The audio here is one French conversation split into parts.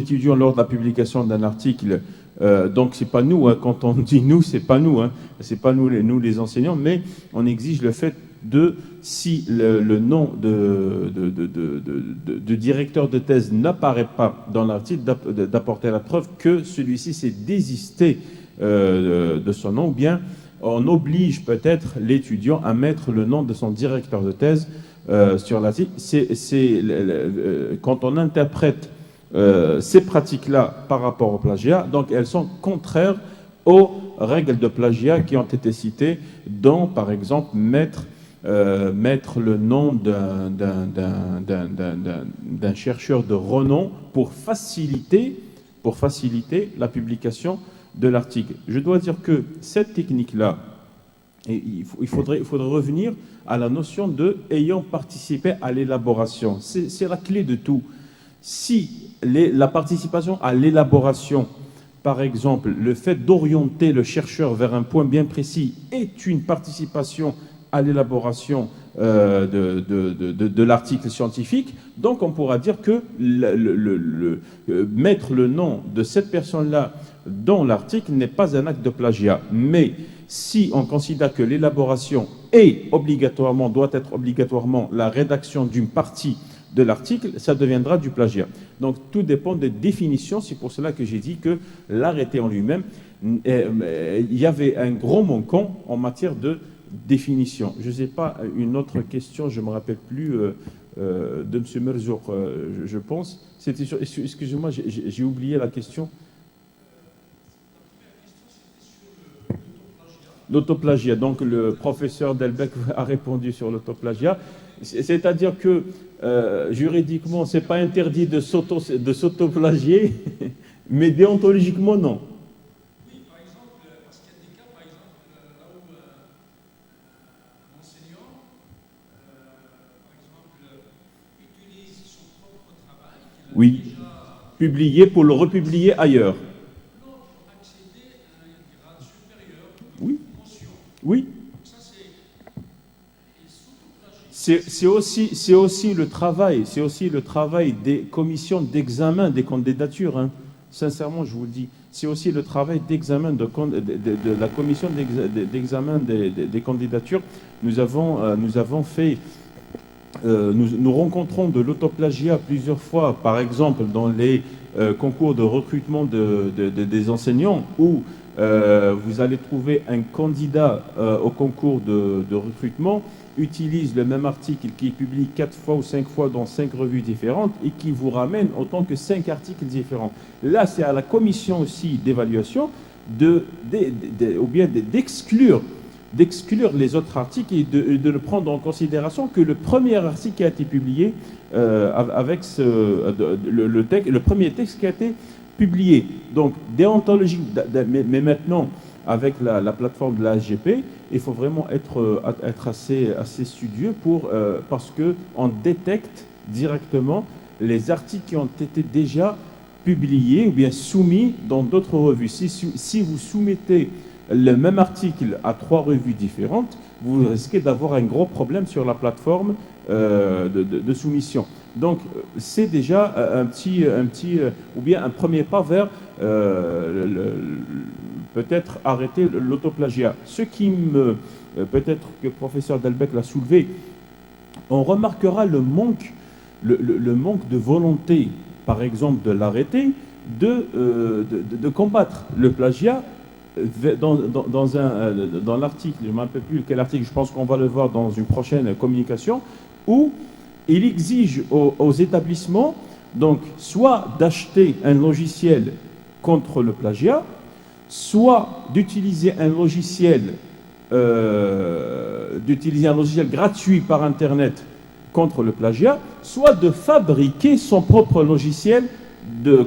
étudions lors de la publication d'un article, donc c'est pas nous, hein, quand on dit nous, c'est pas nous, hein, c'est pas nous, nous les enseignants, mais on exige le fait de, si le nom de directeur de thèse n'apparaît pas dans l'article, d'apporter la preuve que celui-ci s'est désisté de son nom, ou bien on oblige peut-être l'étudiant à mettre le nom de son directeur de thèse sur l'article. Quand on interprète ces pratiques-là par rapport au plagiat, donc elles sont contraires aux règles de plagiat qui ont été citées, dont par exemple mettre le nom d'un chercheur de renom pour faciliter la publication de l'article. Je dois dire que cette technique-là, il faudrait revenir à la notion de ayant participé à l'élaboration. C'est la clé de tout. Si la participation à l'élaboration, par exemple, le fait d'orienter le chercheur vers un point bien précis est une participation à l'élaboration de l'article scientifique, donc on pourra dire que mettre le nom de cette personne-là dans l'article n'est pas un acte de plagiat. Mais si on considère que l'élaboration doit être obligatoirement la rédaction d'une partie de l'article, ça deviendra du plagiat. Donc tout dépend des définitions. C'est pour cela que j'ai dit que l'arrêté en lui-même, il y avait un gros manquant en matière de définition. Je ne sais pas, une autre question, je ne me rappelle plus, de M. Merzouk, je pense. C'était sur, excusez-moi, j'ai oublié la question. L'autoplagiat. Donc le professeur Delbecq a répondu sur l'autoplagiat. C'est-à-dire que juridiquement, ce n'est pas interdit de s'autoplagier, mais déontologiquement, non. Oui, par exemple, parce qu'il y a des cas, par exemple, là où un enseignant, par exemple, utilise son propre travail, qu'il a Oui, déjà publié pour le republier ailleurs. non, pour accéder à un grade supérieur, Oui, une promotion. oui. Donc ça, c'est s'autoplagier. C'est aussi le travail des commissions d'examen des candidatures, hein. Sincèrement, je vous le dis, c'est aussi le travail d'examen de la commission d'examen des candidatures. Nous avons fait, nous rencontrons de l'autoplagiat plusieurs fois, par exemple dans les concours de recrutement des enseignants, où vous allez trouver un candidat au concours de recrutement utilise le même article qui publie 4 fois ou 5 fois dans 5 revues différentes et qui vous ramène autant que 5 articles différents. Là, c'est à la commission aussi d'évaluation ou bien d'exclure les autres articles et de le prendre en considération que le premier article qui a été publié avec le premier texte qui a été publié. Donc, déontologique, mais maintenant, avec la plateforme de la SGP, il faut vraiment être assez studieux parce qu'on détecte directement les articles qui ont été déjà publiés ou bien soumis dans d'autres revues. Si vous soumettez le même article à 3 revues différentes, vous risquez d'avoir un gros problème sur la plateforme de soumission. Donc, c'est déjà ou bien un premier pas vers peut-être arrêter l'autoplagiat. Ce qui peut-être que le professeur Delbecq l'a soulevé, on remarquera le manque de volonté, par exemple, de l'arrêter, de combattre le plagiat dans l'article, je ne me rappelle plus quel article, je pense qu'on va le voir dans une prochaine communication, où il exige aux établissements, donc, soit d'acheter un logiciel contre le plagiat, soit d'utiliser un logiciel gratuit par Internet contre le plagiat, soit de fabriquer son propre logiciel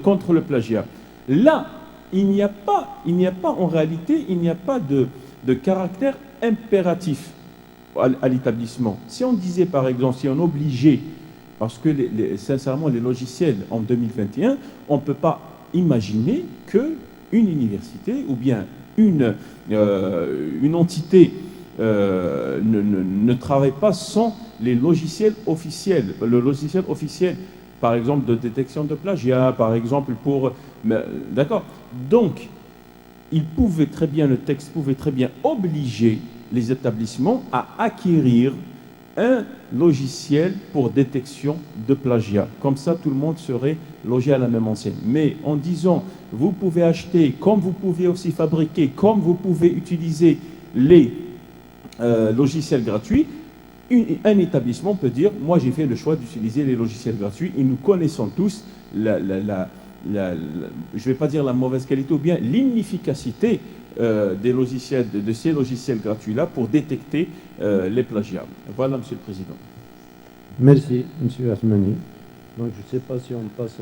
contre le plagiat. Là, il n'y a pas en réalité, il n'y a pas de caractère impératif à l'établissement. Si on disait par exemple, si on obligeait, parce que sincèrement les logiciels en 2021, on ne peut pas imaginer qu'une université ou bien une entité ne travaille pas sans les logiciels officiels. Le logiciel officiel par exemple, de détection de plagiat, par exemple, d'accord. Donc, le texte pouvait très bien obliger les établissements à acquérir un logiciel pour détection de plagiat. Comme ça, tout le monde serait logé à la même enseigne. Mais en disant, vous pouvez acheter, comme vous pouvez aussi fabriquer, comme vous pouvez utiliser les logiciels gratuits, un établissement peut dire, moi j'ai fait le choix d'utiliser les logiciels gratuits et nous connaissons tous je ne vais pas dire la mauvaise qualité ou bien l'inefficacité de ces logiciels gratuits-là pour détecter les plagiats. Voilà, Monsieur le Président. Merci, Monsieur Asmani. Donc, je ne sais pas si on passe à